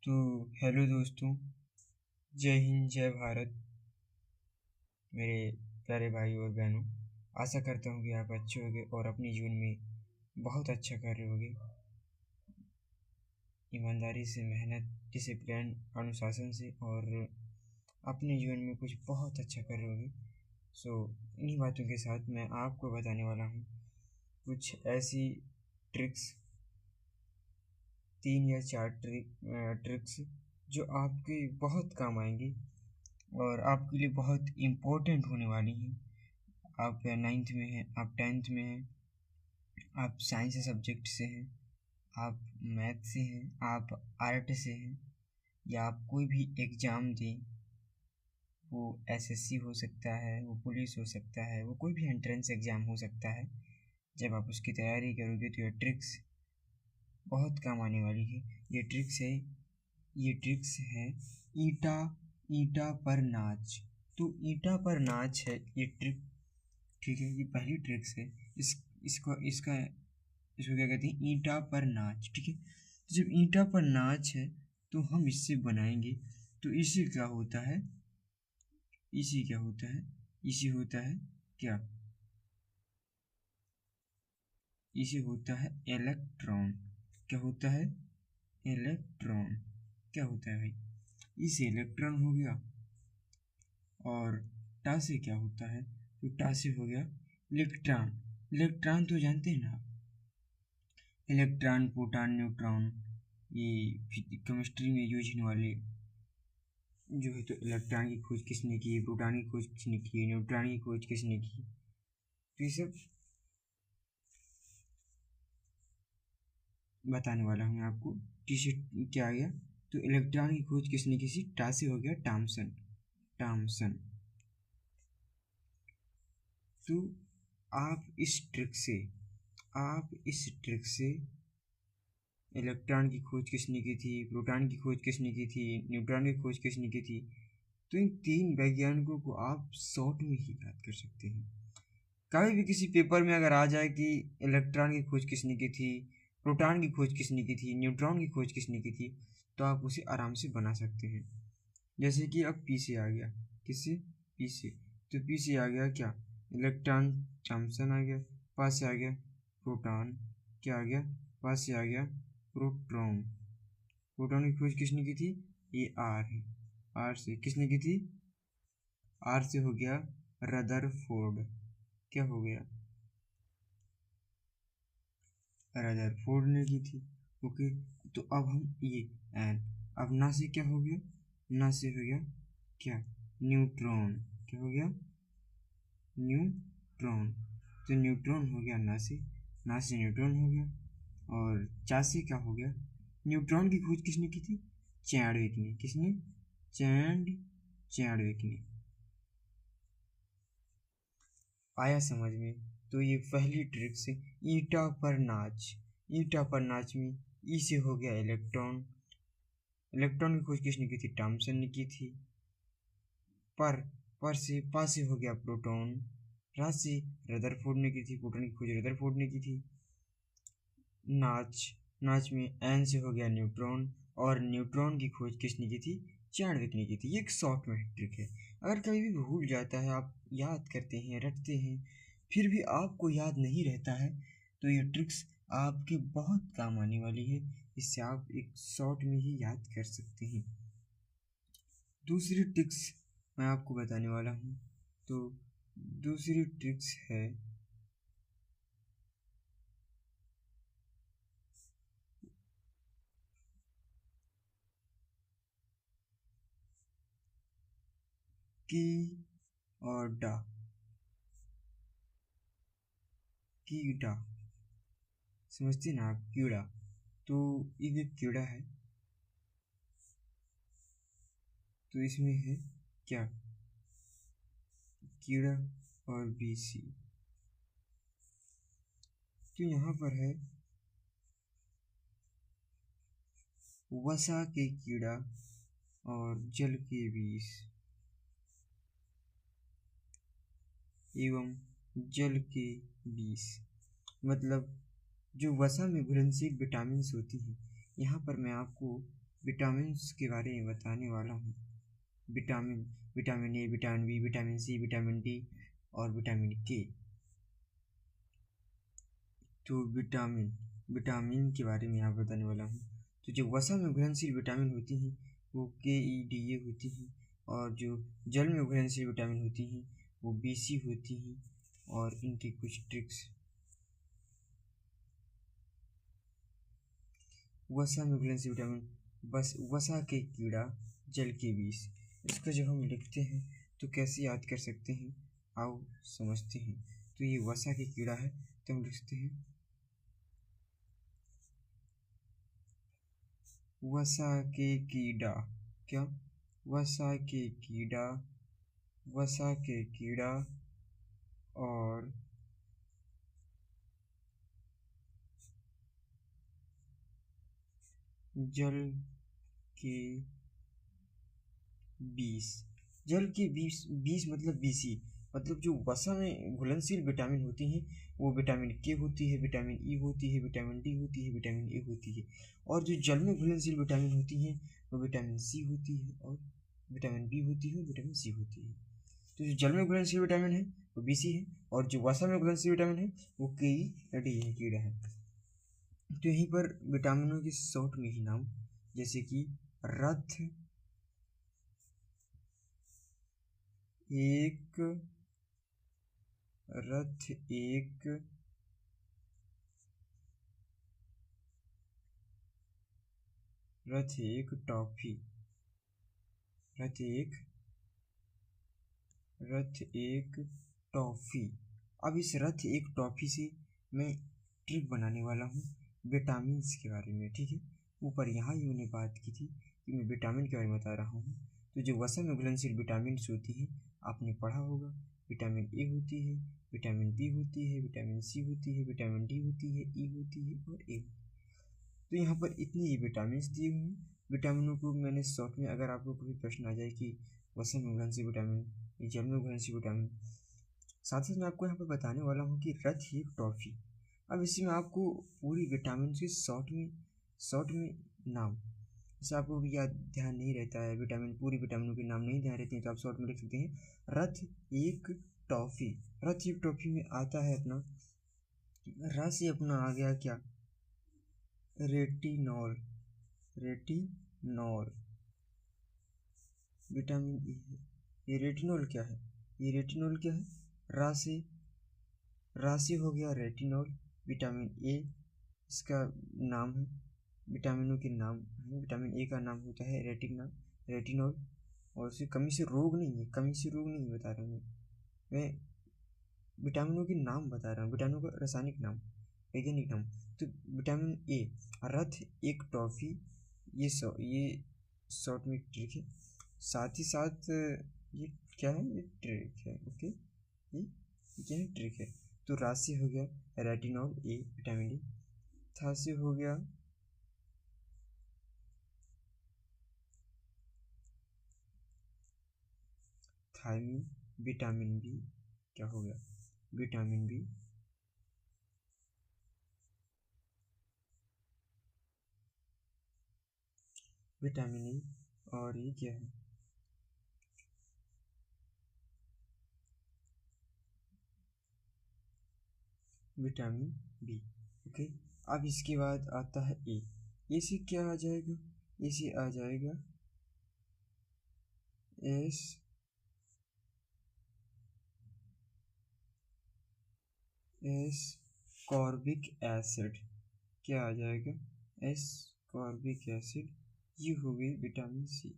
तो हेलो दोस्तों, जय हिंद जय भारत मेरे प्यारे भाई और बहनों। आशा करता हूँ कि आप अच्छे होंगे और अपने जीवन में बहुत अच्छा कर रहे होंगे। ईमानदारी से, मेहनत, डिसिप्लिन, अनुशासन से और अपने जीवन में कुछ बहुत अच्छा कर रहे होंगे। इन्हीं बातों के साथ मैं आपको बताने वाला हूँ कुछ ऐसी ट्रिक्स, 3 या 4 ट्रिक्स जो आपके बहुत काम आएंगी और आपके लिए बहुत इम्पोर्टेंट होने वाली हैं। आप 9th में हैं, आप 10th में हैं, आप साइंस सब्जेक्ट से हैं, आप मैथ से हैं, आप आर्ट से हैं, या आप कोई भी एग्ज़ाम दें, वो एसएससी हो सकता है, वो पुलिस हो सकता है, वो कोई भी एंट्रेंस एग्ज़ाम हो सकता है। जब आप उसकी तैयारी करोगे तो ये ट्रिक्स बहुत काम आने वाली है। ये ट्रिक्स है ईटा ईटा पर नाच। तो ईटा पर नाच है ये ट्रिक, ठीक है। ये पहली ट्रिक्स है। इस इसको इसका इसको क्या कहते हैं, ईंटा पर नाच, ठीक है। तो जब ईंटा पर नाच है तो हम इससे बनाएंगे। तो इसे क्या होता है, इसी क्या होता है, इसी होता है क्या, इसे होता है इलेक्ट्रॉन। क्या होता है, इलेक्ट्रॉन। क्या होता है भाई, इसे इलेक्ट्रॉन हो गया। और टा से क्या होता है, तो टा से हो गया इलेक्ट्रॉन। इलेक्ट्रॉन तो जानते हैं ना, इलेक्ट्रॉन, प्रोटॉन, न्यूट्रॉन, ये केमिस्ट्री में यूज होने वाले जो है। तो इलेक्ट्रॉन की खोज किसने की, प्रोटॉन की खोज किसने की, न्यूट्रॉन की खोज किसने की, तो ये सब बताने वाला हूँ मैं आपको। टी शर्ट क्या आ गया, तो इलेक्ट्रॉन की खोज किसने की थी, टा से हो गया टॉमसन। टॉमसन। तो आप इस ट्रिक से इलेक्ट्रॉन की खोज किसने की थी, प्रोटॉन की खोज किसने की थी, न्यूट्रॉन की खोज किसने की थी, तो इन 3 वैज्ञानिकों को आप शॉर्ट में ही याद कर सकते हैं। कभी भी किसी पेपर में अगर आ जाए कि इलेक्ट्रॉन की खोज किसने की थी, प्रोटॉन की खोज किसने की थी, न्यूट्रॉन की खोज किसने की थी, तो आप उसे आराम से बना सकते हैं। जैसे कि अब पी से आ गया, किससे, पी से। तो पी से आ गया क्या, इलेक्ट्रॉन, थॉमसन आ गया। पास से आ गया प्रोटॉन, क्या आ गया, पास से आ गया प्रोट्रॉन। प्रोटॉन की खोज किसने की थी, ये आर है। आर से किसने की थी, आर से हो गया रदरफोर्ड। क्या हो गया, रदरफोर्ड ने की थी। ओके। तो अब हम ये एन, अब ना से क्या हो गया, ना से हो गया क्या, न्यूट्रॉन। क्या हो गया, न्यूट्रॉन। तो न्यूट्रॉन हो गया ना से न्यूट्रॉन हो गया। और चा से क्या हो गया, न्यूट्रॉन की खोज किसने की थी, चैडविक ने। किसने, चैडविक ने। आया समझ में। तो ये पहली ट्रिक से ईटा पर नाच। ईटा पर नाच में ई से हो गया इलेक्ट्रॉन। इलेक्ट्रॉन की खोज किसने की थी, थॉमसन ने की थी। पर से पा से हो गया प्रोटॉन। रा से रदरफोर्ड ने की थी, प्रोटॉन की खोज रदरफोर्ड ने की थी। नाच, नाच में एन से हो गया न्यूट्रॉन। और न्यूट्रॉन की खोज किसने की थी, चैडविक ने की थी। ये एक शॉर्ट में ट्रिक है। अगर कभी भी भूल जाता है, आप याद करते हैं, रटते हैं, फिर भी आपको याद नहीं रहता है, तो ये ट्रिक्स आपके बहुत काम आने वाली है। इससे आप एक शॉर्ट में ही याद कर सकते हैं। दूसरी ट्रिक्स मैं आपको बताने वाला हूँ। तो दूसरी ट्रिक्स है की और डा। कीड़ा, समझते ना आप, कीड़ा। तो ये कीड़ा है, तो इसमें है क्या, कीड़ा और बीसी। तो यहाँ पर है वसा के कीड़ा और जल के विष एवं जल के विष। मतलब जो वसा में घुलनशील विटामिन होती हैं, यहाँ पर मैं आपको विटामिन्स के बारे में बताने वाला हूँ। Vitamin vitamin A, vitamin B, vitamin C, vitamin D और विटामिन के। तो विटामिन के बारे में यहाँ बताने वाला हूँ। तो जो वसा में घुलनशील विटामिन होती हैं वो KE, DA होती हैं, और जो जल में घुलनशील विटामिन होती हैं वो BC होती हैं। और इनकी कुछ ट्रिक्स। वसा में घुलनशील विटामिन, बस वसा के कीड़ा जल के विष। इसको जब हम लिखते हैं तो कैसे याद कर सकते हैं, आओ समझते हैं। तो ये वसा के कीड़ा है, तो हम लिखते हैं वसा के कीड़ा। क्या? वसा के कीड़ा, वसा के कीड़ा और जल के बीस। जल के बीस, बीस मतलब BC, मतलब जो वसा में घुलनशील विटामिन होती हैं वो विटामिन के होती है, विटामिन ई होती है, विटामिन डी होती है, विटामिन ए होती है। और जो जल में घुलनशील विटामिन होती हैं वो विटामिन सी होती है, और विटामिन बी होती है, विटामिन सी होती है। तो जो जल में घुलनशील विटामिन है वो BC है, और जो वसा में घुलनशील विटामिन है वो KE, DA कीड़ा है। तो यहीं पर विटामिनों के शॉर्ट में ही नाम, जैसे कि रथ एक, रथ एक, रथ एक टॉफी, रथ एक, रथ एक टॉफी। अब इस रथ एक टॉफी से मैं ट्रिक बनाने वाला हूँ विटामिन के बारे में, ठीक है। ऊपर यहाँ ही मैंने बात की थी कि मैं विटामिन के बारे में बता रहा हूँ। तो जो वसा में घुलनशील विटामिन होती हैं आपने पढ़ा होगा। विटामिन ए होती है, विटामिन बी होती है, विटामिन सी होती है, विटामिन डी होती है, ई होती है और ए। तो यहाँ पर इतनी ही विटामिन दिए हुए हैं। विटामिनों को मैंने शॉर्ट में, अगर आपको कोई प्रश्न आ जाए कि वसा में घुलनशील विटामिन, जल में घुलनशील विटामिन, साथ ही मैं आपको यहाँ पर बताने वाला हूँ कि रथ एक टॉफी। अब इसमें आपको पूरी विटामिन के शॉर्ट में नाम, जैसे आपको याद ध्यान नहीं रहता है, विटामिन पूरी विटामिनों के नाम नहीं ध्यान रहते हैं, तो आप शॉर्ट में लिख सकते हैं रथ एक टॉफी। रथ एक टॉफी में आता है अपना, रस से अपना आ गया क्या, रेटिनॉल, रेटिनॉल विटामिन ई है। ये रेटिनॉल क्या है, ये रेटिनॉल क्या है, राशि, राशि हो गया रेटिनॉल। विटामिन ए इसका नाम है, विटामिनों के नाम है। विटामिन ए का नाम होता है रेटिनॉल। और उसे कमी से रोग नहीं है, कमी से रोग नहीं बता रहा हूँ मैं विटामिनों के नाम बता रहा हूँ, विटामिनों का रासायनिक नाम, वैज्ञानिक नाम। तो विटामिन ए, रथ एक टॉफी, ये शॉर्ट में ट्रिक है। साथ ही साथ ये क्या है, ये ट्रिक है, ओके। ये क्या है, ट्रिक है। तो राशि हो गया रेटिनॉल ए, विटामिन डी। था से हो गया थायमिन, विटामिन बी, क्या हो गया, विटामिन बी। विटामिन ई, और ये क्या है, विटामिन बी, ओके। अब इसके बाद आता है ए से क्या आ जाएगा, ए से आ जाएगा एस एस कॉर्बिक एसिड, क्या आ जाएगा, एस कॉर्बिक एसिड। ये हो गई विटामिन सी।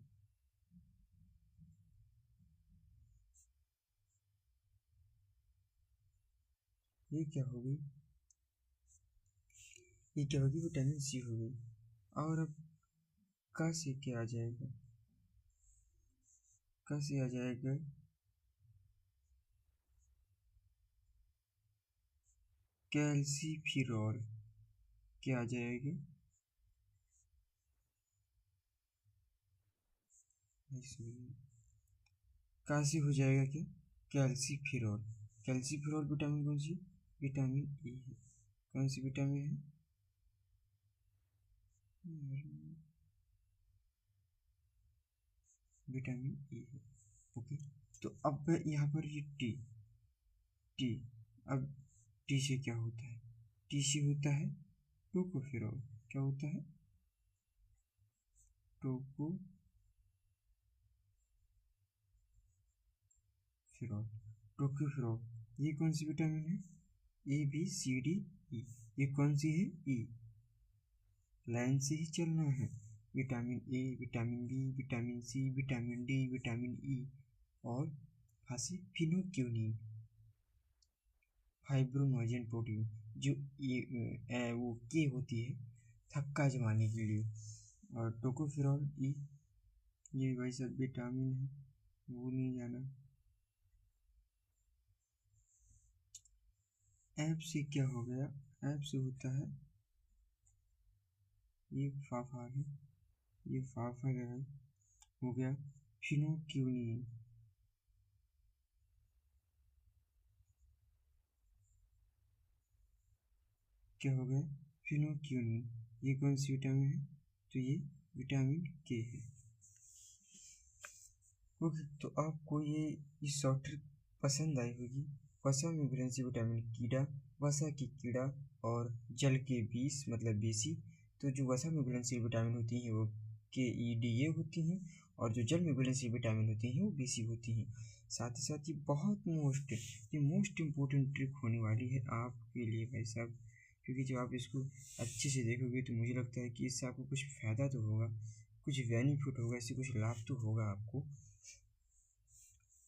ये क्या हो गई, ये क्या होगी, विटामिन सी हो गई। और अब का से क्या आ जाएगा, का से आ जाएगा कैल्सीफिरॉल, क्या आ जाएगा, का से हो जाएगा क्या, कैल्सीफिरॉल। कैल्सीफिरॉल विटामिन कौन सी, विटामिन ई है। कौन सी विटामिन है, विटामिन ई है। ओके, तो अब यहाँ पर ये टी टी अब टी से क्या होता है? टी से होता है टोकोफेरॉल। क्या होता है? टोकोफेरॉल। टोकोफेरॉल ये कौन सी विटामिन है? A B C D E. ये कौन सी है? ई। लाइन से ही चलना है। Vitamin A, vitamin B, vitamin C, vitamin D, vitamin E और फांसी फिनोक्यूनिन, फाइब्रोनोजेन प्रोटीन, जो ये वो के होती है थक्का जमाने के लिए। और टोकोफेरॉल ई, ये भाई सब विटामिन है, वो नहीं जाना। ऐप से क्या हो गया? ऐप से होता है ये फाफा है, ये फाफा है, हो गया फिनोक्यूनिन। क्या हो गया? फिनोक्यूनिन। ये कौन सी विटामिन है? तो ये विटामिन के है। ओके, तो आपको ये शॉर्ट ट्रिक पसंद आई होगी। वसा में घुलनशील विटामिन कीड़ा, वसा की कीड़ा और जल के बीस मतलब बीसी। तो जो वसा में घुलनशील विटामिन होती हैं वो के ई डी ए होती हैं, और जो जल में घुलनशील विटामिन होती हैं वो बीसी होती हैं। साथ ही साथ ये मोस्ट इम्पोर्टेंट ट्रिक होने वाली है आपके लिए भाई साहब, क्योंकि जब आप इसको अच्छे से देखोगे तो मुझे लगता है कि इससे आपको कुछ फ़ायदा तो होगा, कुछ बेनिफिट होगा, इससे कुछ लाभ तो होगा आपको।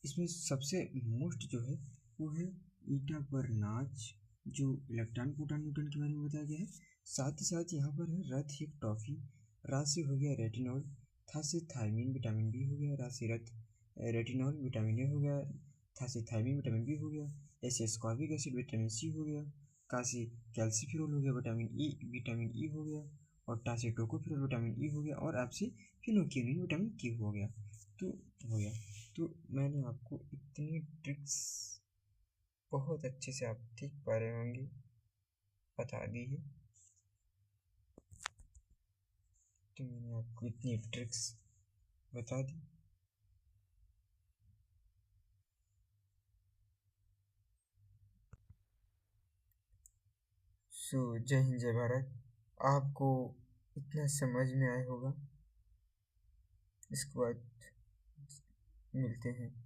इसमें सबसे मोस्ट जो है वो है ईटा पर नाच, जो इलेक्ट्रॉन प्रोटॉन न्यूट्रॉन के बारे में बताया गया है। साथ ही साथ यहाँ पर है रथ एक टॉफी, रा से हो गया रेटिनॉल, था से थायमिन विटामिन बी हो गया, रा से रथ रेटिनॉल विटामिन ए हो गया, था से थायमिन विटामिन बी हो गया, ऐसे स्कॉर्बिक एसिड विटामिन सी हो गया, का से कैल्सीफेरॉल हो गया विटामिन ई हो गया, और टा से टोकोफेरॉल विटामिन ई हो गया, और आप से फिनोक्यूनिन विटामिन के हो गया। तो हो गया। तो मैंने आपको इतनी ट्रिक्स बहुत अच्छे से आप देख पा रहे होंगे बता दी है। तो मैंने आपको इतनी ट्रिक्स बता दी। सो जय हिंद जय भारत। आपको इतना समझ में आया होगा। इसके बाद मिलते हैं।